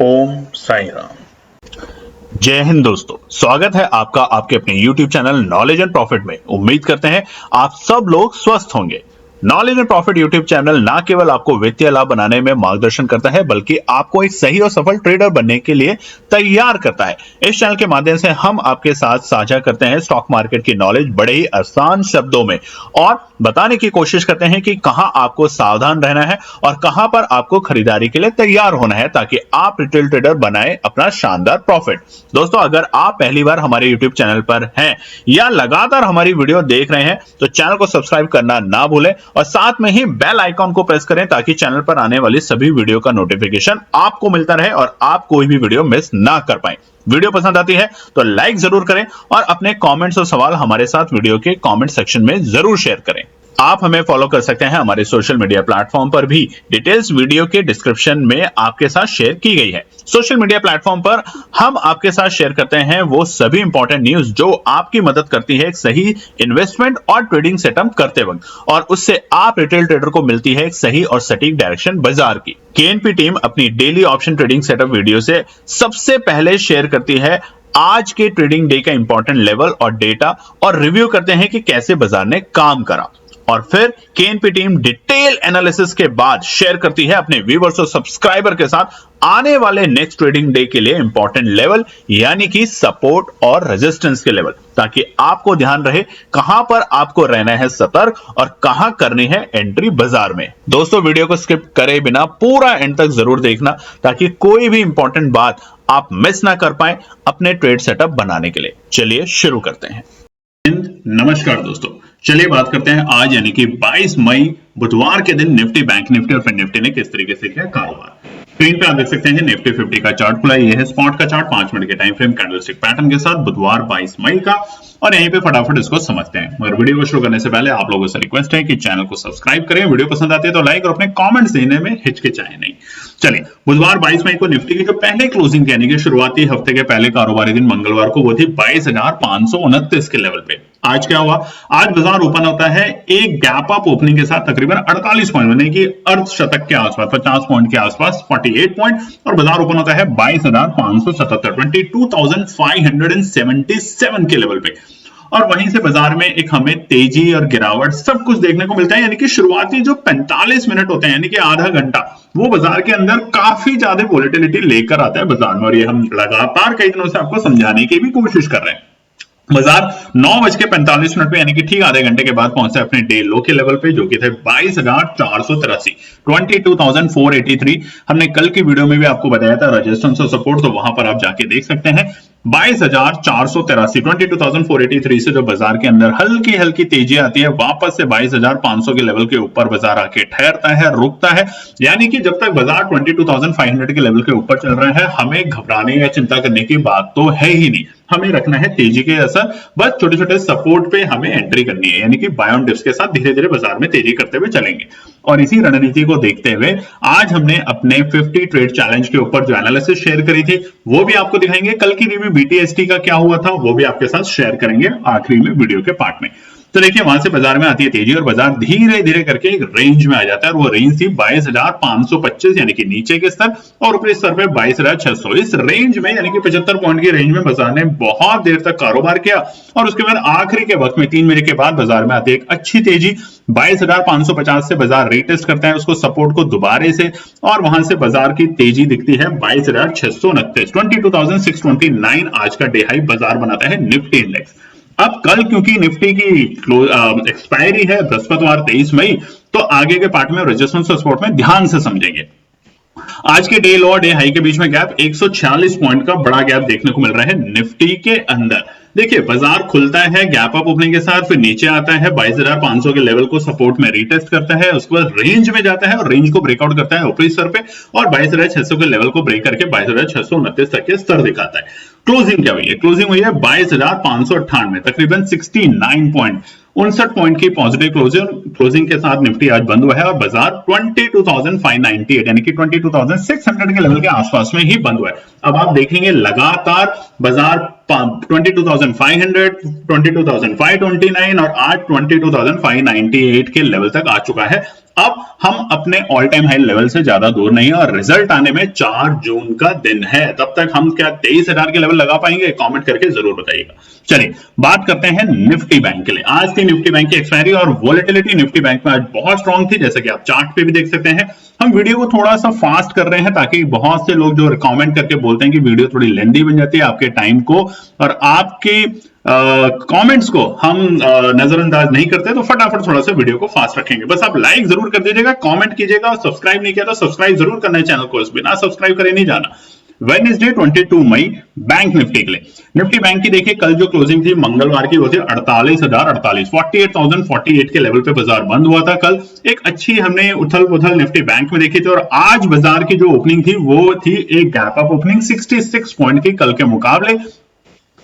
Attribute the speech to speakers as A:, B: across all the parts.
A: ओम साई राम। जय हिंद दोस्तों, स्वागत है आपका आपके अपने YouTube channel knowledge and profit में। उम्मीद करते हैं आप सब लोग स्वस्थ होंगे। Knowledge and profit YouTube channel ना केवल आपको वित्तीय लाभ बनाने में मार्गदर्शन करता है, बल्कि आपको एक सही और सफल ट्रेडर बनने के लिए तैयार करता है। इस चैनल के माध्यम से हम आपके साथ साझा करते हैं स्टॉक मार्केट की नॉलेज बड़े ही आसान शब्दों में, और बताने की कोशिश करते हैं कि कहां आपको सावधान रहना है और कहां पर आपको खरीदारी के लिए तैयार होना है, ताकि आप रिटेल ट्रेडर बनाए अपना शानदार प्रॉफिट। दोस्तों, अगर आप पहली बार हमारे YouTube चैनल पर हैं या लगातार हमारी वीडियो देख रहे हैं तो चैनल को सब्सक्राइब करना ना भूलें और साथ में ही बेल आइकॉन को प्रेस करें, ताकि चैनल पर आने वाली सभी वीडियो का नोटिफिकेशन आपको मिलता रहे और आप कोई भी वीडियो मिस ना कर पाए। वीडियो पसंद आती है तो लाइक जरूर करें और अपने कमेंट्स और सवाल हमारे साथ वीडियो के कमेंट सेक्शन में जरूर शेयर करें। आप हमें फॉलो कर सकते हैं हमारे सोशल मीडिया प्लेटफॉर्म पर भी, डिटेल्स वीडियो के डिस्क्रिप्शन में आपके साथ शेयर की गई है। सोशल मीडिया प्लेटफॉर्म पर हम आपके साथ शेयर करते हैं वो सभी इंपॉर्टेंट न्यूज जो आपकी मदद करती है एक सही इन्वेस्टमेंट और ट्रेडिंग सेटअप करते वक्त, और उससे आप रिटेल ट्रेडर को मिलती है एक सही और सटीक डायरेक्शन बाजार की। केएनपी टीम अपनी daily option trading setup video से सबसे पहले शेयर करती है आज के ट्रेडिंग डे का इंपॉर्टेंट लेवल और डेटा, और रिव्यू करते हैं कि कैसे बाजार ने काम करा, और फिर केएनपी टीम डिटेल एनालिसिस के बाद शेयर करती है अपने व्यूअर्स और सब्सक्राइबर के साथ आने वाले नेक्स्ट ट्रेडिंग डे के लिए इंपॉर्टेंट लेवल, यानी कि सपोर्ट और रेजिस्टेंस के लेवल, ताकि आपको ध्यान रहे कहां पर आपको रहना है सतर्क और कहां करनी है एंट्री बाजार में। दोस्तों, वीडियो को स्किप करे बिना पूरा एंड तक जरूर देखना, ताकि कोई भी इंपॉर्टेंट बात आप मिस ना कर पाए अपने ट्रेड सेटअप बनाने के लिए। चलिए शुरू करते हैं। नमस्कार दोस्तों, चलिए बात करते हैं आज यानी कि 22 मई बुधवार के दिन निफ्टी, बैंक निफ्टी और फिर निफ्टी ने किस तरीके से किया कारोबार। स्क्रीन पे आप देख सकते हैं निफ्टी 50 का चार्ट खुला है। यह है स्पॉट का चार्ट 5 मिनट के टाइम फ्रेम कैंडलस्टिक पैटर्न के साथ बुधवार 22 मई का, और यहीं पे फटाफट इसको समझते हैं। मगर वीडियो को शुरू करने से पहले आप लोगों से रिक्वेस्ट है कि चैनल को सब्सक्राइब करें, वीडियो पसंद आती है तो लाइक और अपने कमेंट्स देने में हिचकिचाएं नहीं। चलिए, बुधवार 22 मई को निफ्टी की जो पहले क्लोजिंग यानी कि शुरुआती हफ्ते के पहले कारोबारी दिन मंगलवार को वो थी 22,529 के लेवल पे। आज क्या हुआ? आज बाजार ओपन होता है एक गैप अप ओपनिंग के साथ तकरीबन 48 पॉइंट, यानी कि अर्धशतक के आसपास 50 पॉइंट के आसपास 48 पॉइंट, और बाजार ओपन होता है 22,577 22,577 के लेवल पे। और वहीं से बाजार में एक हमें तेजी और गिरावट सब कुछ देखने को मिलता है, यानी कि शुरुआती जो 45 मिनट होते हैं यानी कि आधा घंटा, वो बाजार के अंदर काफी ज्यादा वोलेटिलिटी लेकर आता है बाजार में, और ये हम लगातार कई दिनों से आपको समझाने की भी कोशिश कर रहे हैं। बाजार 9:45 पे यानी कि ठीक आधे घंटे के बाद पहुंचा अपने डे लो के लेवल पे, जो कि थे 22,483 22,483। हमने कल की वीडियो में भी आपको बताया था रेजिस्टेंस और सपोर्ट, तो वहां पर आप जाके देख सकते हैं 22,483 22,483 से जो बाजार के अंदर हल्की हल्की तेजी आती है, वापस से 22,500 के लेवल के ऊपर बाजार आके ठहरता है, रुकता है। यानी कि जब तक बाजार 22,500 के लेवल के ऊपर चल रहा है, हमें घबराने या चिंता करने की बात तो है ही नहीं। हमें रखना है तेजी के असर, बस छोटे छोटे सपोर्ट पे हमें एंट्री करनी है, यानी कि बाय ऑन डिप्स के साथ धीरे धीरे बाजार में तेजी करते हुए चलेंगे। और इसी रणनीति को देखते हुए आज हमने अपने 50 ट्रेड चैलेंज के ऊपर जो एनालिसिस शेयर करी थी वो भी आपको दिखाएंगे। कल की रिव्यू BTST का क्या हुआ था वो भी आपके साथ शेयर करेंगे आखिरी में वीडियो के पार्ट में। तो देखिए, वहां से बाजार में आती है तेजी और बाजार धीरे धीरे करके एक रेंज में आ जाता है, और वो रेंज थी 22,525 यानी कि नीचे के स्तर, और ऊपरी स्तर पे 22,600। इस रेंज में यानी कि 75 पॉइंट की रेंज में बाजार ने बहुत देर तक कारोबार किया, और उसके बाद आखिरी के वक्त में 3 मिनट के बाद बाजार में आती है एक अच्छी तेजी। 22,550 से बाजार रीटेस्ट करता है उसको सपोर्ट को दोबारे से, और वहां से बाजार की तेजी दिखती है 22,629 22,629 आज का डे हाई बाजार बनाता है निफ्टी इंडेक्स। अब कल क्योंकि निफ्टी की एक्सपायरी है बृहस्पतिवार 23 मई, तो आगे के पार्ट में रेजिस्टेंस और सपोर्ट में ध्यान से समझेंगे। आज के डे लो और डे हाई के बीच में गैप 146 पॉइंट का बड़ा गैप देखने को मिल रहा है निफ्टी के अंदर। देखिए, बाजार खुलता है गैप अप ओपनिंग के साथ, फिर नीचे आता है 22,500 के लेवल को सपोर्ट में रीटेस्ट करता है, उसके बाद रेंज में जाता है और रेंज को ब्रेकआउट करता है ऊपरी स्तर पे, और 22,600 के लेवल को ब्रेक करके 22,629 तक के स्तर दिखाता है। क्लोजिंग क्या हुई है? क्लोजिंग हुई है 22,598, तकरीबन 69 पॉइंट 59 पॉइंट की पॉजिटिव क्लोजिंग के साथ निफ्टी आज बंद हुआ है, और बाजार 22,598 यानी कि 22,600 के लेवल के आसपास में ही बंद हुआ है। अब आप देखेंगे लगातार बाजार 22,500, 22,529 और आज 22,598 के लेवल तक आ चुका है। अब हम अपने ऑल टाइम हाई लेवल से ज्यादा दूर नहीं है और रिजल्ट आने में 4 जून का दिन है। तब तक हम क्या 23,000 के लेवल लगा पाएंगे? कमेंट करके जरूर बताइएगा। चलिए बात करते हैं निफ्टी बैंक के लिए। आज थी निफ्टी बैंक की एक्सपायरी और वोलेटिलिटी निफ्टी बैंक में आज बहुत स्ट्रांग थी, जैसे कि आप चार्ट पे भी देख सकते हैं। हम वीडियो को थोड़ा सा फास्ट कर रहे हैं ताकि बहुत से लोग जो कमेंट करके बोलते हैं कि वीडियो थोड़ी लेंदी बन जाती है, आपके टाइम को और आपके कमेंट्स को हम नजरअंदाज नहीं करते, तो फटाफट थोड़ा सा वीडियो को फास्ट रखेंगे। बस आप लाइक जरूर कर दीजिएगा, कमेंट कीजिएगा और सब्सक्राइब नहीं किया तो सब्सक्राइब जरूर करना है चैनल को, बिना सब्सक्राइब करे नहीं जाना। वेडनेसडे 22 मई बैंक निफ्टी के लिए। निफ्टी बैंक की देखिए कल जो क्लोजिंग थी मंगलवार की, वो थी 48,048 के लेवल पे बाजार बंद हुआ था। कल एक अच्छी हमने उथल पुथल निफ्टी बैंक में देखी थी और आज बाजार की जो ओपनिंग थी वो थी एक गैप अप ओपनिंग 66 पॉइंट की कल के मुकाबले।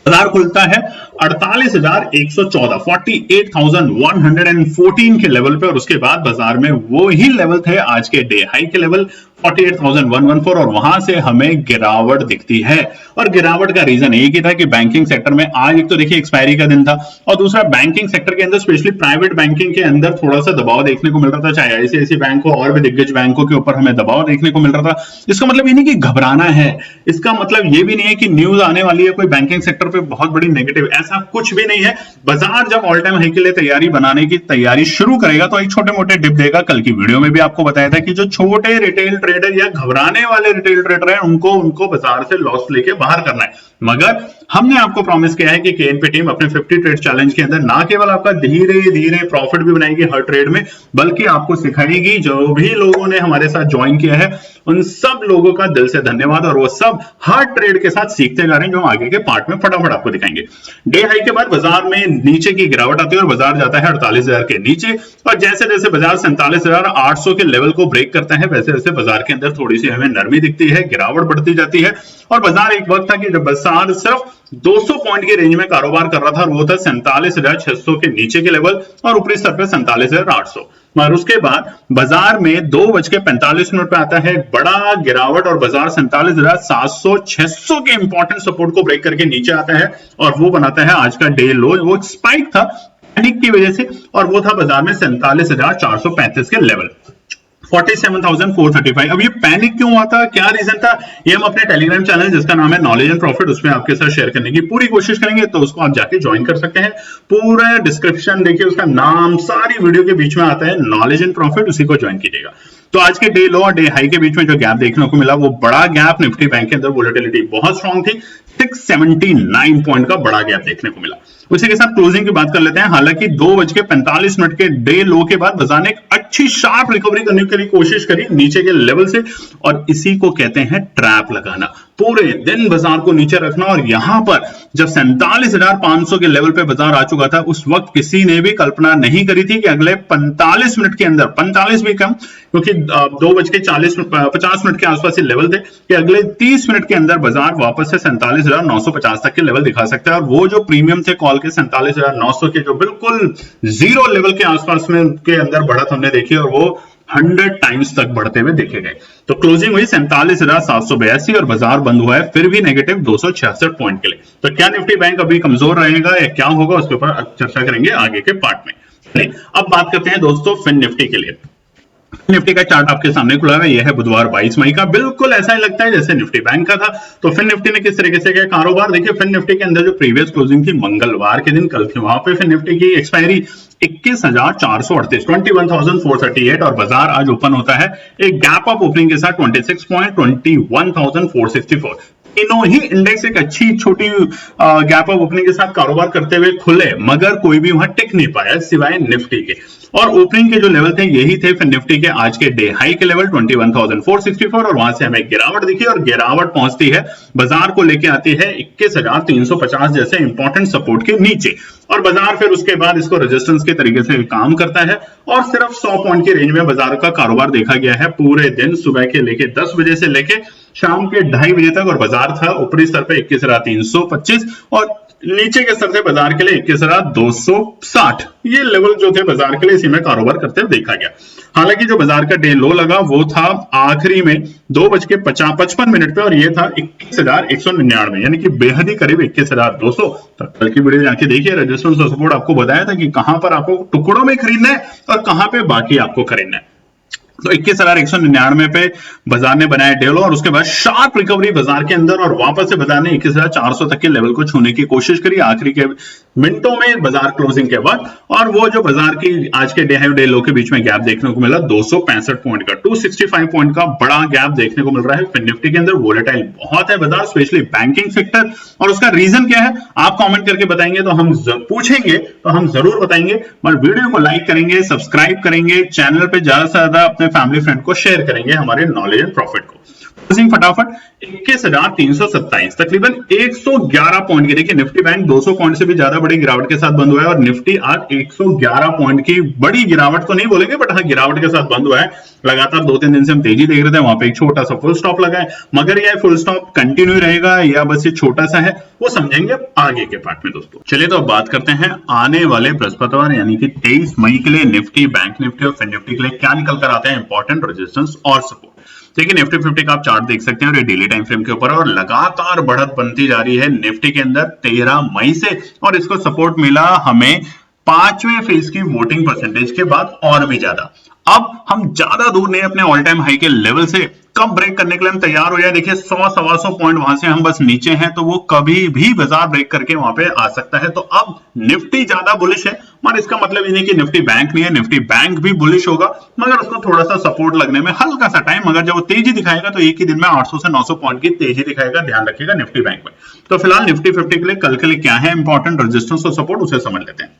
A: बाजार खुलता है 48,114 48,114 के लेवल पे और उसके बाद बाजार में वो ही लेवल थे आज के डे हाई के लेवल 48,114 और वहां से हमें गिरावट दिखती है। और गिरावट का रीजन एक ही था कि बैंकिंग सेक्टर में आज एक तो देखिए एक्सपायरी का दिन था और दूसरा बैंकिंग सेक्टर के अंदर स्पेशली प्राइवेट बैंकिंग के अंदर थोड़ा सा दबाव देखने को मिल रहा था, चाहे आईसीआईसीआई बैंक हो और भी दिग्गज बैंकों के ऊपर हमें दबाव देखने को मिल रहा था। इसका मतलब ये नहीं कि घबराना है, इसका मतलब ये भी नहीं है कि न्यूज आने वाली है कोई बैंकिंग सेक्टर पे बहुत बड़ी नेगेटिव, ऐसा कुछ भी नहीं है। बाजार जब ऑल टाइम हाई के लिए तैयारी बनाने की तैयारी शुरू करेगा तो एक छोटे मोटे डिप देगा। कल की वीडियो में भी आपको बताया था कि जो छोटे रिटेल ट्रेडर या घबराने वाले रिटेल ट्रेडर हैं उनको बाजार से लॉस लेके बाहर करना है। मगर हमने आपको प्रॉमिस किया है कि केएनपी टीम अपने 50 ट्रेड चैलेंज के अंदर ना केवल आपका धीरे धीरे प्रॉफिट भी बनाएगी हर ट्रेड में, बल्कि आपको सिखाएगी। जो भी लोगों ने हमारे साथ ज्वाइन किया है उन सब लोगों का दिल से धन्यवाद और वो सब हर ट्रेड के साथ सीखते जा रहे हैं, जो हम आगे के पार्ट में फटाफट आपको दिखाएंगे। डे हाई के बाद बाजार में नीचे की गिरावट आती है और बाजार जाता है 48,000 के नीचे और जैसे जैसे बाजार 47,800 के लेवल को ब्रेक करता है वैसे वैसे बाजार के अंदर थोड़ी सी हमें नरमी दिखती है, गिरावट बढ़ती जाती है। और बाजार एक वक्त था कि जब बाजार सिर्फ 200 पॉइंट की रेंज में कारोबार कर रहा था और वो था 47,600 के नीचे के लेवल और ऊपरी स्तर पे 47,800। और उसके बाद बाजार में 2:45 पे आता है एक बड़ा गिरावट और बाजार 47,700-600 के इंपॉर्टेंट सपोर्ट को ब्रेक करके नीचे आता है और वो बनाता है आज का डे लो। वो स्पाइक था पैनिक की वजह से और वो था बाजार में 47,435 के लेवल 47,435। अब ये पैनिक क्यों हुआ था, क्या रीजन था, ये हम अपने टेलीग्राम चैनल जिसका नाम है नॉलेज एंड प्रॉफिट उसमें आपके साथ शेयर करने की पूरी कोशिश करेंगे, तो उसको आप जाके ज्वाइन कर सकते हैं। पूरा डिस्क्रिप्शन देखिए, उसका नाम सारी वीडियो के बीच में आता है नॉलेज एंड प्रॉफिट, उसी को ज्वाइन कीजिएगा। तो आज के डे लो और डे हाई के बीच में जो गैप देखने को मिला वो बड़ा गैप निफ्टी बैंक के अंदर वोलेटिलिटी बहुत स्ट्रांग थी, 679 पॉइंट का बड़ा गैप देखने को मिला। उसी के साथ क्लोजिंग की बात कर लेते हैं। हालांकि 2:45 के डे लो के बाद बाजार ने एक अच्छी शार्प रिकवरी करने की कोशिश करी नीचे के लेवल से और इसी को कहते हैं ट्रैप लगाना। पूरे दिन बाजार को नीचे रखना और यहां पर जब 47,500 के लेवल पे बाजार आ चुका था उस वक्त किसी ने भी कल्पना नहीं करी थी कि अगले 45 मिनट के अंदर, 45 भी कम क्योंकि 2:50 के आसपास ही लेवल थे, कि अगले 30 मिनट के अंदर बाजार वापस से 47,950 तक के लेवल दिखा सकता है। और वो जो प्रीमियम थे कॉल के 47,900 के जो बिल्कुल जीरो लेवल के आसपास में के अंदर बढ़त हमने देखी और वो 100 टाइम्स तक बढ़ते हुए देखे गए। तो क्लोजिंग हुई 47,782 और बाजार बंद हुआ है फिर भी नेगेटिव 266 पॉइंट के लिए। तो क्या निफ्टी बैंक अभी कमजोर रहेगा या क्या होगा उसके ऊपर चर्चा करेंगे आगे के पार्ट में। अब बात करते हैं दोस्तों फिन निफ्टी के लिए। निफ्टी का चार्ट आपके सामने खुला है, यह है बुधवार 22 मई का, बिल्कुल ऐसा ही लगता है जैसे निफ्टी बैंक का था। तो फिन निफ्टी ने किस तरीके से किया कारोबार, देखिए फिन निफ्टी के अंदर जो प्रीवियस क्लोजिंग थी मंगलवार के दिन कल थी, वहां पे फिन निफ्टी की एक्सपायरी 21,438 21,438 और बाजार आज ओपन होता है एक गैप अप ओपनिंग के साथ 26 पॉइंट 21,464। तीनों ही इंडेक्स एक अच्छी छोटी गैप अप ओपनिंग के साथ कारोबार करते हुए खुले, मगर कोई भी वहां टिक नहीं पाया सिवाय निफ्टी के। और ओपनिंग के जो लेवल थे यही थे फिर निफ्टी के आज के डे हाई के लेवल 21,464 और वहां से हमें गिरावट दिखी और गिरावट पहुंचती है बाजार को लेके आती है 21,350 जैसे इंपॉर्टेंट सपोर्ट के नीचे और बाजार फिर उसके बाद इसको रेजिस्टेंस के तरीके से काम करता है और सिर्फ 100 पॉइंट की रेंज में बाजार का कारोबार देखा गया है पूरे दिन, सुबह के लेके 10 बजे से लेके शाम के 2:30 बजे तक। और बाजार था ऊपरी स्तर पे 21,325 और नीचे के स्तर से बाजार के लिए 21,260। ये लेवल जो थे बाजार के लिए इसी में कारोबार करते हुए देखा गया। हालांकि जो बाजार का डे लो लगा वो था आखिरी में 2:55 पे और ये था 21,199 यानी कि बेहद ही करीब 21,200। कल की वीडियो जाके देखिए, रेजिस्टेंस और सपोर्ट आपको बताया था कि कहां पर आपको टुकड़ों में खरीदना है और कहां पे बाकी आपको खरीदना है। तो 21,199 पे बाजार ने बनाया डे लो और उसके बाद शार्प रिकवरी बाजार के अंदर और वापस से बाजार ने 21,400 तक के लेवल को छूने की कोशिश करी आखिरी के मिनटों में बाजार क्लोजिंग के बाद। और वो जो बाजार की आज के डे हाई डे लो के बीच में गैप देखने को मिला 265 पॉइंट का, 265 पॉइंट का बड़ा गैप देखने को मिल रहा है। फिर निफ्टी के अंदर वोलेटाइल बहुत है बाजार, स्पेशली बैंकिंग सेक्टर, और उसका रीजन क्या है आप कमेंट करके बताएंगे तो हम पूछेंगे तो हम जरूर बताएंगे। और वीडियो को लाइक करेंगे, सब्सक्राइब करेंगे, चैनल पे ज्यादा से ज्यादा अपने फैमिली फ्रेंड को शेयर करेंगे हमारे नॉलेज एंड प्रॉफिट को। फटाफट 21,327 तकरीबन 111 पॉइंट की, देखिए निफ्टी बैंक 200 पॉइंट से भी ज्यादा बड़ी गिरावट के साथ बंद हुआ है और निफ्टी आज 111 पॉइंट की बड़ी गिरावट तो नहीं बोलेंगे बट हाँ गिरावट के साथ बंद हुआ है। लगातार 2-3 दिन से हम तेजी देख रहे थे, वहां पे एक छोटा सा फुल स्टॉप लगा है, मगर यह फुल स्टॉप कंटिन्यू रहेगा या बस ये छोटा सा है वो समझेंगे आगे के पार्ट में दोस्तों। चलिए तो अब बात करते हैं आने वाले बृहस्पतिवार यानी कि 23 मई के लिए निफ्टी, बैंक निफ्टी और फिन निफ्टी के लिए क्या निकल कर आते हैं इंपॉर्टेंट रेजिस्टेंस और सपोर्ट। देखिए निफ्टी 50 का आप चार्ट देख सकते हैं और ये डेली टाइम फ्रेम के ऊपर है और लगातार बढ़त बनती जा रही है निफ्टी के अंदर 13 मई से, और इसको सपोर्ट मिला हमें 5वें फेज की वोटिंग परसेंटेज के बाद और भी ज्यादा। अब हम ज्यादा दूर नहीं, अपने ऑल टाइम हाई के लेवल से कब ब्रेक करने के लिए हम तैयार हो जाए। देखिए 100-125 पॉइंट वहां से हम बस नीचे हैं तो वो कभी भी बाजार ब्रेक करके वहां पे आ सकता है। तो अब निफ्टी ज्यादा बुलिश है, मगर इसका मतलब ये नहीं कि निफ्टी बैंक नहीं है, निफ्टी बैंक भी बुलिश होगा, मगर उसको थोड़ा सा सपोर्ट लगने में हल्का सा टाइम, मगर जब वो तेजी दिखाएगा तो एक ही दिन में 800 से 900 पॉइंट की तेजी दिखाएगा, ध्यान रखिएगा निफ्टी बैंक में। तो फिलहाल निफ्टी 50 के लिए कल के लिए क्या है इंपॉर्टेंट रेजिस्टेंस और सपोर्ट उसे समझ लेते हैं।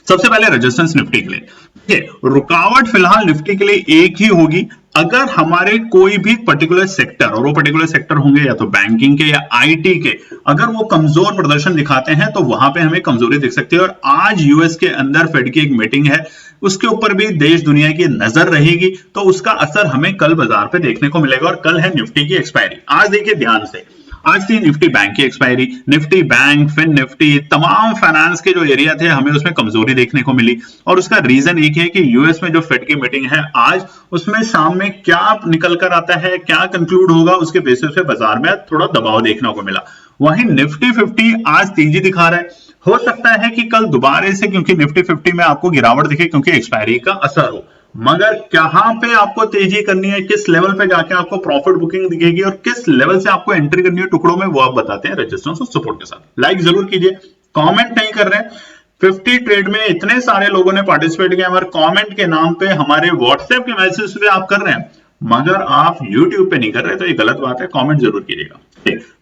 A: सबसे पहले रेजिस्टेंस निफ्टी के लिए, रुकावट फिलहाल निफ्टी के लिए एक ही होगी, अगर हमारे कोई भी पर्टिकुलर सेक्टर, और वो पर्टिकुलर सेक्टर होंगे या तो बैंकिंग के या आईटी के, अगर वो कमजोर प्रदर्शन दिखाते हैं तो वहां पे हमें कमजोरी दिख सकती है। और आज यूएस के अंदर फेड की एक मीटिंग है, उसके ऊपर भी देश दुनिया की नजर रहेगी, तो उसका असर हमें कल बाजार पे देखने को मिलेगा। और कल है निफ्टी की एक्सपायरी, आज देखिए ध्यान से, आज थी निफ्टी बैंक की एक्सपायरी, निफ्टी बैंक, फिन निफ्टी, तमाम फाइनेंस के जो एरिया थे हमें उसमें कमजोरी देखने को मिली। और उसका रीजन एक है कि यूएस में जो फेड की मीटिंग है आज, उसमें शाम में क्या निकल कर आता है, क्या कंक्लूड होगा, उसके बेसिस पे बाजार में थोड़ा दबाव देखने को मिला। वहीं निफ्टी 50 आज तेजी दिखा रहा है, हो सकता है कि कल दोबारा से, क्योंकि निफ्टी 50 में आपको गिरावट दिखे क्योंकि एक्सपायरी का असर हो, मगर कहां पे आपको तेजी करनी है, किस लेवल पे जाके आपको प्रॉफिट बुकिंग दिखेगी और किस लेवल से आपको एंट्री करनी है टुकड़ों में, वो आप बताते हैं रेजिस्टेंस और सपोर्ट के साथ। लाइक जरूर कीजिए, कमेंट नहीं कर रहे हैं। 50 ट्रेड में इतने सारे लोगों ने पार्टिसिपेट किया, मगर कमेंट के नाम पे हमारे व्हाट्सएप के मैसेज पे आप कर रहे हैं, मगर आप YouTube पे नहीं कर रहे, तो ये गलत बात है, कमेंट जरूर कीजिएगा।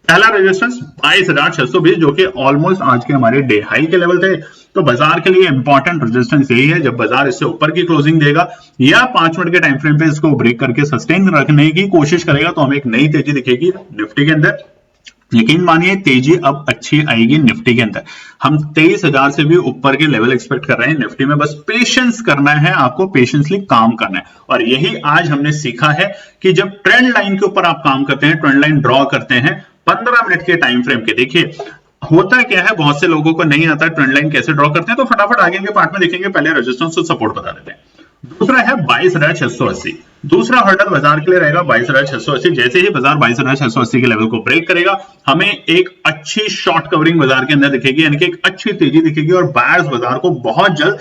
A: पहला रेजिस्टेंस 22,620 जो कि ऑलमोस्ट आज के हमारे डे हाई के लेवल थे। तो बाजार के लिए इंपॉर्टेंट रेजिस्टेंस यही है, जब बाजार इससे ऊपर की क्लोजिंग देगा या 5 मिनट के टाइम फ्रेम पे इसको ब्रेक करके सस्टेन रखने की कोशिश करेगा तो हमें एक नई तेजी दिखेगी निफ्टी के अंदर। यकीन मानिए तेजी अब अच्छी आएगी निफ्टी के अंदर। हम 23,000 से भी ऊपर के लेवल एक्सपेक्ट कर रहे हैं निफ्टी में, बस पेशेंस करना है, आपको पेशेंसली काम करना है। और यही आज हमने सीखा है कि जब ट्रेंड लाइन के ऊपर आप काम करते हैं, ट्रेंड लाइन ड्रॉ करते हैं 15 मिनट के टाइम फ्रेम के, देखिए होता क्या है, बहुत से लोगों को नहीं आता ट्रेंड लाइन कैसे ड्रॉ करते हैं, तो फटाफट आगे के पार्ट में देखेंगे। पहले रेजिस्टेंस और सपोर्ट बता देते हैं। दूसरा है 22,680, दूसरा हर्डल बाजार के लिए रहेगा 22,680। जैसे ही बाजार 22,680 के लेवल को ब्रेक करेगा, हमें एक अच्छी शॉर्ट कवरिंग बाजार के अंदर दिखेगी, यानी कि एक अच्छी तेजी दिखेगी और बायर्स बाजार को बहुत जल्द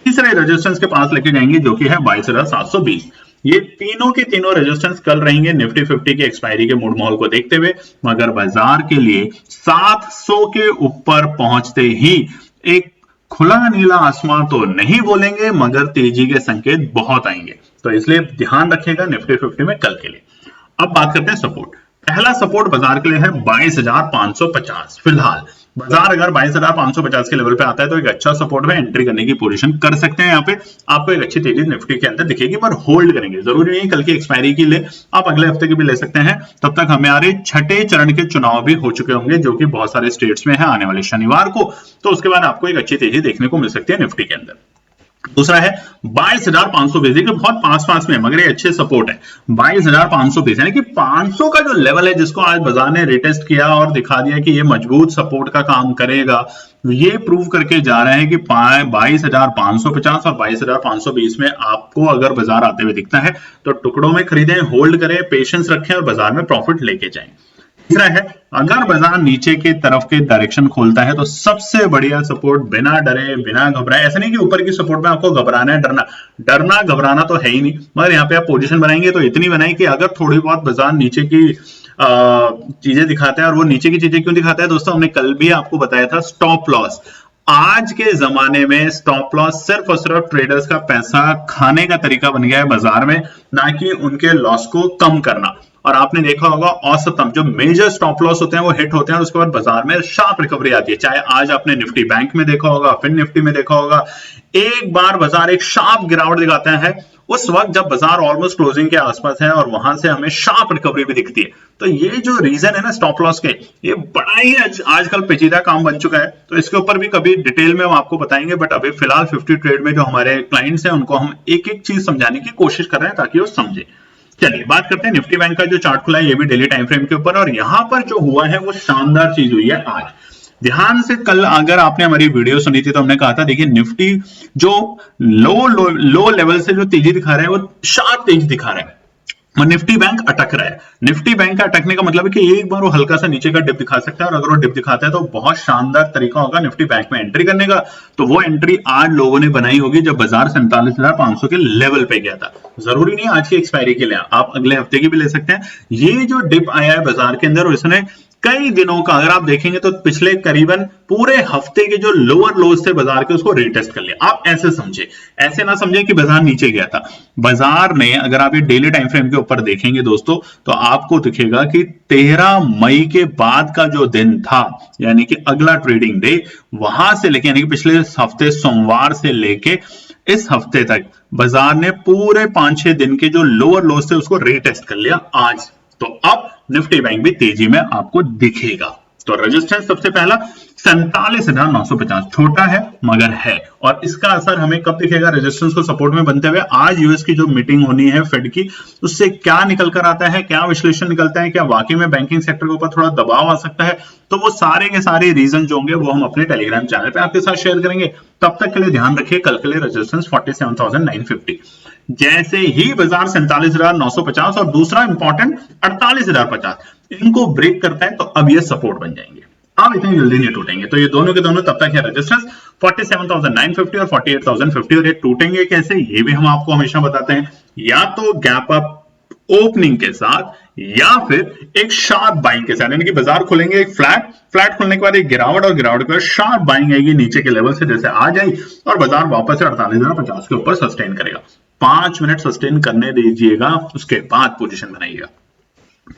A: तीसरे रेजिस्टेंस के पास लेके जाएंगे जो कि है 22,720। ये तीनों के तीनों रेजिस्टेंस कल रहेंगे निफ्टी 50 की एक्सपायरी के मूड माहौल को देखते हुए, मगर बाजार के लिए 700 के ऊपर पहुंचते ही एक खुला नीला आसमान तो नहीं बोलेंगे, मगर तेजी के संकेत बहुत आएंगे। तो इसलिए ध्यान रखिएगा निफ्टी 50 में कल के लिए। अब बात करते हैं सपोर्ट। पहला सपोर्ट बाजार के लिए है 22,550। फिलहाल बाजार अगर 22,550 के लेवल पे आता है तो एक अच्छा सपोर्ट में एंट्री करने की पोजीशन कर सकते हैं। यहाँ पे आपको एक अच्छी तेजी निफ्टी के अंदर दिखेगी, पर होल्ड करेंगे, जरूरी नहीं कल की एक्सपायरी की ले, आप अगले हफ्ते की भी ले सकते हैं। तब तक हमारे छठे चरण के चुनाव भी हो चुके होंगे जो कि बहुत सारे स्टेट्स में है आने वाले शनिवार को, तो उसके बाद आपको एक अच्छी तेजी देखने को मिल सकती है निफ्टी के अंदर। दूसरा है 22,520, देखिए बहुत पास में, मगर ये अच्छे सपोर्ट है 22,520, यानी कि 500 का जो लेवल है जिसको आज बाजार ने रिटेस्ट किया और दिखा दिया कि ये मजबूत सपोर्ट का काम करेगा, ये प्रूव करके जा रहे हैं कि 22,550 और 22,520 में आपको अगर बाजार आते हुए दिखता है तो टुकड़ों में खरीदें, होल्ड करें, पेशेंस रखें और बाजार में प्रॉफिट लेके जाएं। तीसरा है, अगर बाजार नीचे के तरफ के डायरेक्शन खोलता है तो सबसे बढ़िया सपोर्ट, बिना डरे बिना घबराए, ऐसा नहीं कि ऊपर की सपोर्ट में आपको घबराना है, डरना घबराना तो है ही नहीं, मगर यहाँ पे आप पोजीशन बनाएंगे तो इतनी बनाए कि अगर थोड़ी बहुत बाजार नीचे की चीजें दिखाता है, और वो नीचे की चीजें क्यों दिखाता है दोस्तों, हमने कल भी आपको बताया था, स्टॉप लॉस। आज के जमाने में स्टॉप लॉस सिर्फ और सिर्फ ट्रेडर्स का पैसा खाने का तरीका बन गया है बाजार में, ना कि उनके लॉस को कम करना। और आपने देखा होगा औसतम जो मेजर स्टॉप लॉस होते हैं वो हिट होते हैं, उसके बाद बाजार में शार्प रिकवरी आती है। चाहे आज आपने निफ्टी बैंक में देखा होगा, फिर निफ्टी में देखा होगा, एक बार बाजार एक शार्प गिरावट दिखाता है उस वक्त जब बाजार ऑलमोस्ट क्लोजिंग के आसपास है, और वहां से हमें शार्प रिकवरी भी दिखती है। तो ये जो रीजन है ना स्टॉप लॉस के, ये बड़ा ही आजकल पेचीदा काम बन चुका है। तो इसके ऊपर भी कभी डिटेल में हम आपको बताएंगे, बट अभी फिलहाल 50 ट्रेड में जो हमारे क्लाइंट्स हैं उनको हम एक एक चीज समझाने की कोशिश कर रहे हैं ताकि वो समझे। चलिए बात करते हैं निफ्टी बैंक का जो चार्ट खुला है, ये भी डेली टाइम फ्रेम के ऊपर, और यहां पर जो हुआ है वो शानदार चीज हुई है आज। ध्यान से कल अगर आपने हमारी वीडियो सुनी थी तो हमने कहा था, देखिए निफ्टी जो लो लेवल से जो तेजी दिखा रहा है वो शार्प तेजी दिखा रहा है, और निफ्टी बैंक अटक रहा है। निफ्टी बैंक का अटकने का मतलब है कि एक बार वो हल्का सा नीचे का डिप दिखा सकता है, और अगर वो डिप दिखाता है तो बहुत शानदार तरीका होगा निफ्टी बैंक में एंट्री करने का। तो वो एंट्री आज लोगों ने बनाई होगी जब बाजार 47,500 के लेवल पे गया था। जरूरी नहीं आज की एक्सपायरी के लिए, आप अगले हफ्ते की भी ले सकते हैं। ये जो डिप आया है बाजार के अंदर, उसने कई दिनों का, अगर आप देखेंगे तो पिछले करीबन पूरे हफ्ते के जो लोअर लोज थे बाजार के, उसको रीटेस्ट कर लिया। आप ऐसे समझे, ऐसे ना समझे कि बाजार नीचे गया था। बाजार ने, अगर आप ये डेली टाइम फ्रेम के ऊपर देखेंगे दोस्तों, तो आपको दिखेगा कि 13 मई के बाद का जो दिन था, यानी कि अगला ट्रेडिंग डे, वहां से लेके, यानी कि पिछले हफ्ते सोमवार से लेके इस हफ्ते तक बाजार ने पूरे 5-6 दिन के जो लोअर लोज थे उसको रीटेस्ट कर लिया आज। तो अब निफ्टी बैंक भी तेजी में आपको दिखेगा। तो रेजिस्टेंस सबसे पहला 47,950, छोटा है मगर है, और इसका असर हमें कब दिखेगा रेजिस्टेंस को सपोर्ट में बनते हुए? आज यूएस की जो मीटिंग होनी है फेड की, उससे क्या निकल कर आता है, क्या विश्लेषण निकलता है, क्या वाकई में बैंकिंग सेक्टर के ऊपर थोड़ा दबाव आ सकता है? तो वो सारे के सारे रीजन जो होंगे वो हम अपने टेलीग्राम चैनल पे आपके साथ शेयर करेंगे। तब तक के लिए ध्यान रखिए, कल के लिए रेजिस्टेंस 47,950। जैसे ही बाजार 47,950 और दूसरा इंपॉर्टेंट 48,050 इनको ब्रेक करता है, तो अब ये सपोर्ट बन जाएंगे, अब इतनी जल्दी नहीं टूटेंगे। तो ये दोनों के दोनों तब तक है रेजिस्टेंस 47,950 और 48,050, और ये टूटेंगे कैसे ये भी हम आपको हमेशा बताते हैं, या तो गैप अप ओपनिंग के साथ, या फिर एक शार्प बाइंग के साथ। यानी कि बाजार खुलेंगे एक फ्लैट खुलने के बाद एक गिरावट, और गिरावट के बाद शार्प बाइंग आएगी नीचे के लेवल से, जैसे आ जाए, और बाजार वापस से 48,050 के ऊपर सस्टेन करेगा। 5 मिनट सस्टेन करने दीजिएगा, उसके बाद पोजीशन बनाइएगा।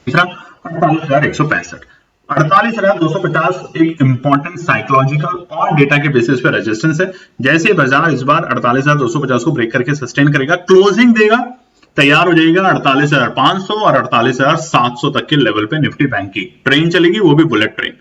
A: तीसरा 48,165, 48,250 एक इंपॉर्टेंट साइकोलॉजिकल और डेटा के बेसिस पे रेजिस्टेंस है। जैसे बाजार इस बार 48,250 को ब्रेक करके सस्टेन करेगा, क्लोजिंग देगा, तैयार हो जाएगा 48,500 और 48,700 तक के लेवल पे निफ्टी बैंक की ट्रेन चलेगी, वो भी बुलेट ट्रेन।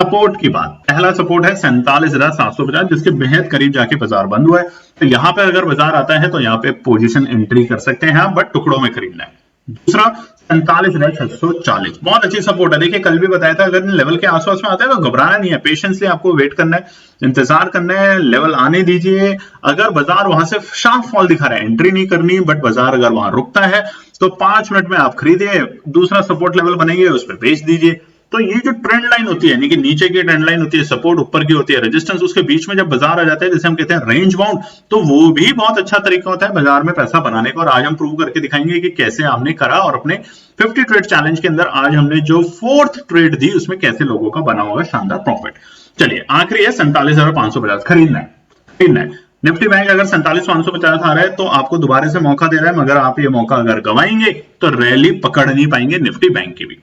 A: सपोर्ट की बात, पहला सपोर्ट है 47,750, जिसके बेहद करीब जाके बाजार बंद हुआ है। तो यहां पे अगर बाजार आता है तो यहाँ पे पोजीशन एंट्री कर सकते हैं, बट टुकड़ों में खरीदना है। दूसरा 47,640, बहुत अच्छी सपोर्ट है। देखिए कल भी बताया था, अगर लेवल के आसपास में आता है तो घबराना नहीं है, पेशेंसली आपको वेट करना है, इंतजार करना है, लेवल आने दीजिए। अगर बाजार वहां से शार्प फॉल दिखा रहा है, एंट्री नहीं करनी, बट बाजार अगर वहां रुकता है तो 5 मिनट में आप खरीदिए, दूसरा सपोर्ट लेवल बनाइए, उस पर बेच दीजिए। तो ये जो ट्रेंड लाइन होती है, यानी कि नीचे की ट्रेंड लाइन होती है, सपोर्ट ऊपर की होती है, रेजिस्टेंस उसके बीच में जब बाजार आ जाता है, जैसे हम कहते हैं रेंज बाउंड, तो वो भी बहुत अच्छा तरीका होता है बाजार में पैसा बनाने का। और आज हम प्रूव करके दिखाएंगे कि कैसे हमने करा, और अपने 50 ट्रेड चैलेंज के अंदर आज हमने जो 4th ट्रेड दी उसमें कैसे लोगों का बना होगा शानदार प्रॉफिट। चलिए आखिरी है 47,550, खरीदना है। निफ्टी बैंक अगर 47,550 आ रहा है तो आपको दोबारा से मौका दे रहा है, मगर आप ये मौका अगर गवाएंगे तो रैली पकड़ नहीं पाएंगे निफ्टी बैंक की भी।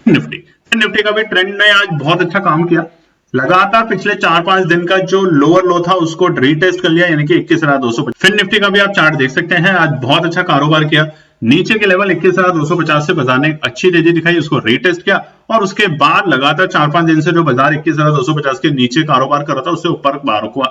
A: निफ्टी का भी ट्रेंड ने आज बहुत अच्छा काम किया, लगातार पिछले 4-5 दिन का जो लोअर लो था उसको रीटेस्ट कर लिया, यानी कि 21,250। फिर निफ्टी का भी आप चार्ट देख सकते हैं, आज बहुत अच्छा कारोबार किया, नीचे के लेवल 21,250 से बाजार ने अच्छी तेजी दिखाई, उसको रीटेस्ट किया, और उसके बाद लगातार 4-5 दिन से जो बाजार 21,250 के नीचे कारोबार कर रहा था उससे ऊपर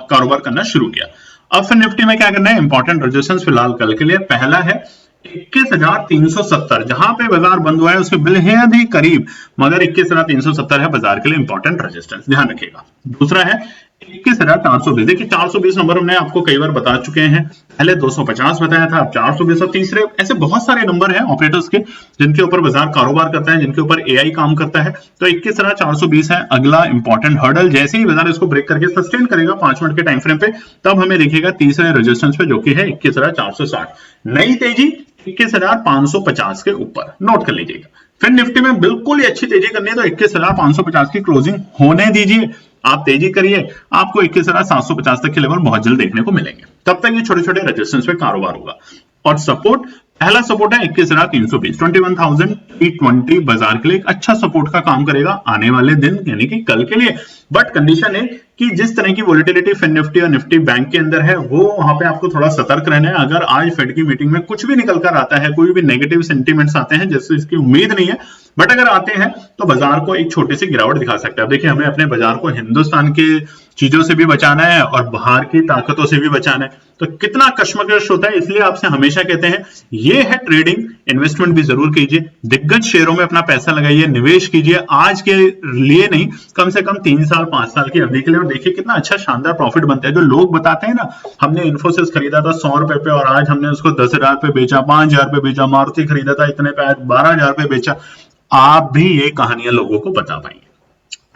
A: कारोबार करना शुरू किया। अब फिर निफ्टी में क्या करना है, इंपॉर्टेंट रेजिस्टेंस फिलहाल कल के लिए पहला है 21,370, जहां पे बाजार बंद हुआ है उसके बेहद ही करीब, मगर 21,370 है बाजार के लिए इंपॉर्टेंट रेजिस्टेंस, ध्यान रखिएगा। दूसरा है 21,420। देखिए 420 नंबर हमने आपको कई बार बता चुके हैं, पहले 250 बताया था, अब 420 और तीसरे ऐसे बहुत सारे नंबर हैं ऑपरेटर्स के जिनके ऊपर बाजार कारोबार करता है, जिनके ऊपर एआई काम करता है। तो 21,420 है अगला इंपॉर्टेंट हर्डल। जैसे ही बाजार इसको ब्रेक करके सस्टेन करेगा 5 मिनट के टाइम फ्रेम पे, तब हमें दिखेगा तीसरे रेजिस्टेंस पे जो कि है 21,460। नई तेजी 21,550 के ऊपर, नोट कर लीजिएगा। फिर निफ्टी में बिल्कुल ही अच्छी तेजी करनी है तो 21,550 की क्लोजिंग होने दीजिए, आप तेजी करिए, आपको 21,750 तक के लेवल बहुत जल्द देखने को मिलेंगे। तब तक ये छोटे छोटे रेजिस्टेंस पे कारोबार होगा। और सपोर्ट, पहला सपोर्ट है 21,320, 21,320 बाजार के लिए एक अच्छा सपोर्ट का काम करेगा आने वाले दिन यानी कि कल के लिए। बट कंडीशन है कि जिस तरह की वोलेटिलिटी फिन निफ्टी और निफ्टी बैंक के अंदर है वो वहां पे आपको थोड़ा सतर्क रहना है। अगर आज फेड की मीटिंग में कुछ भी निकल कर आता है, कोई भी नेगेटिव सेंटीमेंट्स आते हैं जैसे इसकी उम्मीद नहीं है, बट अगर आते हैं तो बाजार को एक छोटी सी गिरावट दिखा सकता है। देखिए हमें अपने बाजार को हिंदुस्तान के चीजों से भी बचाना है और बाहर की ताकतों से भी बचाना है, तो कितना कश्मकश होता है। इसलिए आपसे हमेशा कहते हैं ये है ट्रेडिंग, इन्वेस्टमेंट भी जरूर कीजिए, दिग्गज शेयरों में अपना पैसा लगाइए, निवेश कीजिए, आज के लिए नहीं कम से कम 3 साल 5 साल की अवधि के लिए। और देखिए कितना अच्छा शानदार प्रॉफिट बनता है। जो लोग बताते हैं ना, हमने इन्फोसिस खरीदा था 100 रुपए पे और आज हमने उसको 10,000 पे बेचा, 5,000 पे बेचा, मारुति खरीदा था इतने पे, 12,000 पे बेचा, आप भी ये कहानियां लोगों को बता पाएंगे,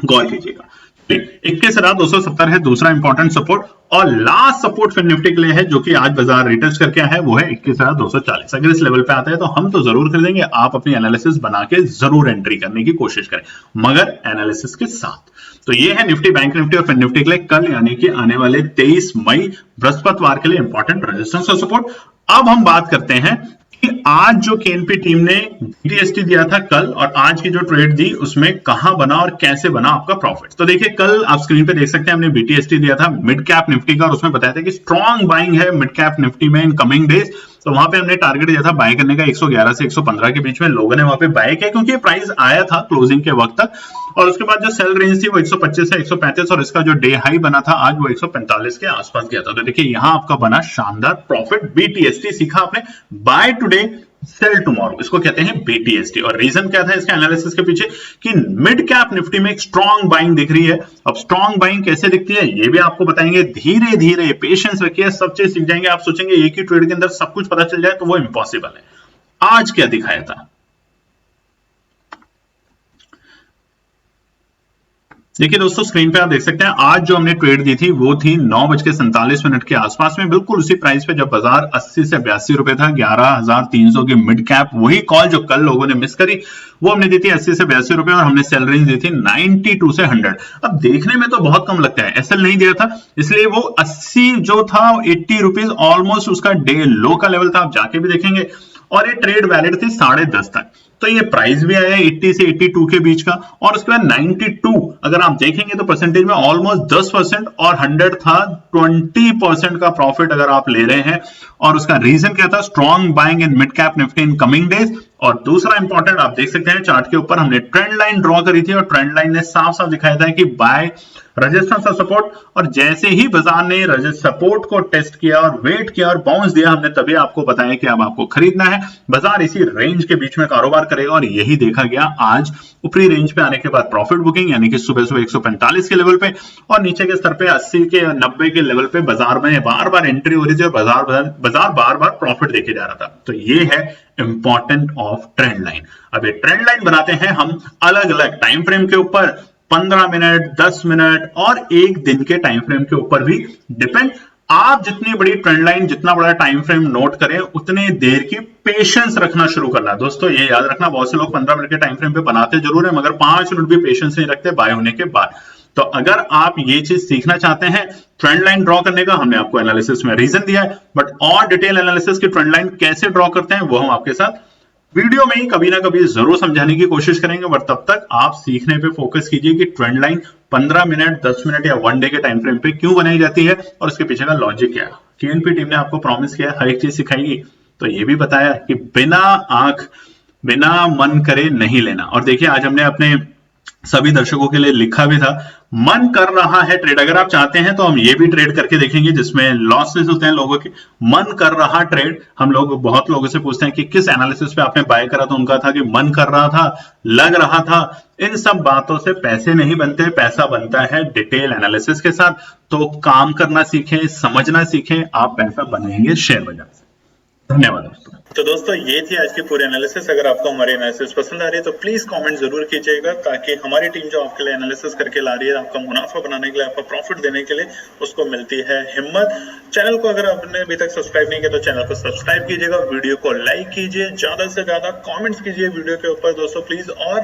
A: गौर कीजिएगा। 21,270 है दूसरा इंपॉर्टेंट सपोर्ट, और लास्ट सपोर्ट फिर निफ्टी के लिए है जो कि आज बाजार रिटेस्ट करके आया है, वो है 21,240। अगर इस लेवल पे आता है तो हम तो जरूर खरीदेंगे। आप अपनी एनालिसिस बना के जरूर एंट्री करने की कोशिश करें, मगर एनालिसिस के साथ। तो ये है निफ्टी, बैंक निफ्टी और फिर निफ्टी के लिए कल यानी कि आने वाले 23 मई बृहस्पतिवार के लिए इंपॉर्टेंट रेजिस्टेंस और सपोर्ट। अब हम बात करते हैं कि आज जो केएनपी टीम ने बीटीएसटी दिया था कल, और आज की जो ट्रेड दी उसमें कहां बना और कैसे बना आपका प्रॉफिट। तो देखिए कल आप स्क्रीन पे देख सकते हैं हमने बीटीएसटी दिया था मिड कैप निफ्टी का, और उसमें बताया था कि स्ट्रॉन्ग बाइंग है मिड कैप निफ्टी में इन कमिंग डेज। तो वहां पे हमने टारगेट दिया था बाय करने का 111 से 115 के बीच में। लोगों ने वहां पे बाय किया क्योंकि प्राइस आया था क्लोजिंग के वक्त तक, और उसके बाद जो सेल रेंज थी वो 125 से 135, और इसका जो डे हाई बना था आज वो 145 के आसपास गया था। तो देखिए यहां आपका बना शानदार प्रॉफिट। बीटीएसटी सीखा आपने, बाय टुडे सेल टुमारो, इसको कहते हैं बीटीएसटी। और रीजन क्या था इसके एनालिसिस के पीछे कि मिड कैप निफ्टी में एक स्ट्रॉन्ग बाइंग दिख रही है। अब स्ट्रॉन्ग बाइंग कैसे दिखती है ये भी आपको बताएंगे, धीरे धीरे पेशेंस रखिए, सब चीज सीख जाएंगे। आप सोचेंगे एक ही ट्रेड के अंदर सब कुछ पता चल जाए, तो वो इम्पॉसिबल है। आज क्या दिखाया था देखिए दोस्तों, स्क्रीन पे आप देख सकते हैं आज जो हमने ट्रेड दी थी वो थी 9:47 के आसपास में, बिल्कुल उसी प्राइस पे जब बाजार 80 से 82 रुपए था, 11,300 की मिड कैप। वही कॉल जो कल लोगों ने मिस करी वो हमने दी थी 80 से 82 रुपए, और हमने सेल रेंज दी थी 92 से 100। अब देखने में तो बहुत कम लगता है, एसएल नहीं दिया था, इसलिए वो 80 जो था 80 रुपीज ऑलमोस्ट उसका डे लो का लेवल था। आप जाके भी देखेंगे, और ये ट्रेड वैलिड थी 10:30 तक। तो ये प्राइस भी आया 80 से 82 के बीच का, और उसके बाद 92 अगर आप देखेंगे तो परसेंटेज में ऑलमोस्ट 10%, और 100 था 20% का प्रॉफिट अगर आप ले रहे हैं। और उसका रीजन क्या था, strong buying in mid cap Nifty in coming days. और दूसरा इंपॉर्टेंट आप देख सकते हैं चार्ट के ऊपर हमने ट्रेंड लाइन ड्रॉ करी थी, और ट्रेंड लाइन ने साफ साफ दिखाया था कि बाय रेजिस्टेंस और सपोर्ट। और जैसे ही बाजार ने सपोर्ट को टेस्ट किया और वेट किया और बाउंस दिया, हमने तभी आपको बताया कि अब आपको खरीदना है। बाजार इसी रेंज के बीच में कारोबार करेगा, और यही देखा गया आज ऊपरी रेंज पे आने के बाद प्रॉफिट बुकिंग, यानी कि सुबह सुबह 145 के लेवल पे और नीचे के स्तर पे 80 के 90 के लेवल पे बाजार में बार बार एंट्री हो रही थी, और बाजार बार बार प्रॉफिट देके जा रहा था। तो ये है इंपॉर्टेंट ऑफ ट्रेंड लाइन। अब ये ट्रेंड लाइन बनाते हैं हम अलग अलग टाइम फ्रेम के ऊपर, 15 मिनट, 10 मिनट और एक दिन के टाइम फ्रेम के ऊपर भी डिपेंड। आप जितनी बड़ी ट्रेंड लाइन, जितना बड़ा टाइम फ्रेम नोट करें, उतने देर की पेशेंस रखना शुरू करना है। दोस्तों ये याद रखना, बहुत से लोग 15 मिनट के टाइम फ्रेम पे बनाते जरूर है, मगर 5 मिनट भी पेशेंस नहीं रखते बाय होने के बाद। तो अगर आप ये चीज सीखना चाहते हैं ट्रेंड लाइन ड्रॉ करने का, हमने आपको एनालिसिस में रीजन दिया है, बट और डिटेल एनालिसिस की ट्रेंड लाइन कैसे ड्रॉ करते हैं वो हम आपके साथ वीडियो में ही कभी ना कभी जरूर समझाने की कोशिश करेंगे। बट तब तक आप सीखने पे फोकस कीजिए कि ट्रेंड लाइन 15 मिनट, 10 मिनट या 1 डे के टाइम फ्रेम पे क्यों बनाई जाती है, और उसके पीछे का लॉजिक क्या है। केएनपी टीम ने आपको प्रॉमिस किया हर एक चीज सिखाएगी, तो ये भी बताया कि बिना आंख, बिना मन करे नहीं लेना। और देखिए आज हमने अपने सभी दर्शकों के लिए लिखा भी था, मन कर रहा है ट्रेड, अगर आप चाहते हैं तो हम ये भी ट्रेड करके देखेंगे जिसमें लॉसेस होते हैं लोगों के। मन कर रहा ट्रेड, हम लोग बहुत लोगों से पूछते हैं कि किस एनालिसिस पे आपने बाय करा, तो उनका था कि मन कर रहा था, लग रहा था, इन सब बातों से पैसे नहीं बनते, पैसा बनता है डिटेल एनालिसिस के साथ। तो काम करना सीखें, समझना सीखें, आप पैसा बनाएंगे शेयर बाजार से। धन्यवाद दोस्तों। तो दोस्तों ये थी आज की पूरी एनालिसिस। अगर आपको हमारी एनालिसिस पसंद आ रही है तो प्लीज कमेंट जरूर कीजिएगा, ताकि हमारी टीम जो आपके लिए एनालिसिस करके ला रही है, आपका मुनाफा बनाने के लिए, आपका प्रॉफिट देने के लिए, उसको मिलती है हिम्मत। चैनल को अगर आपने अभी तक सब्सक्राइब नहीं किया तो चैनल को सब्सक्राइब कीजिएगा, वीडियो को लाइक कीजिए, ज्यादा से ज्यादा कॉमेंट्स कीजिए वीडियो के ऊपर दोस्तों प्लीज, और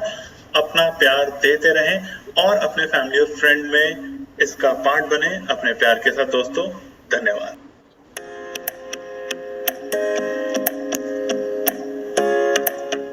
A: अपना प्यार देते रहें और अपने फैमिली और फ्रेंड में इसका पार्ट बने अपने प्यार के साथ दोस्तों। धन्यवाद।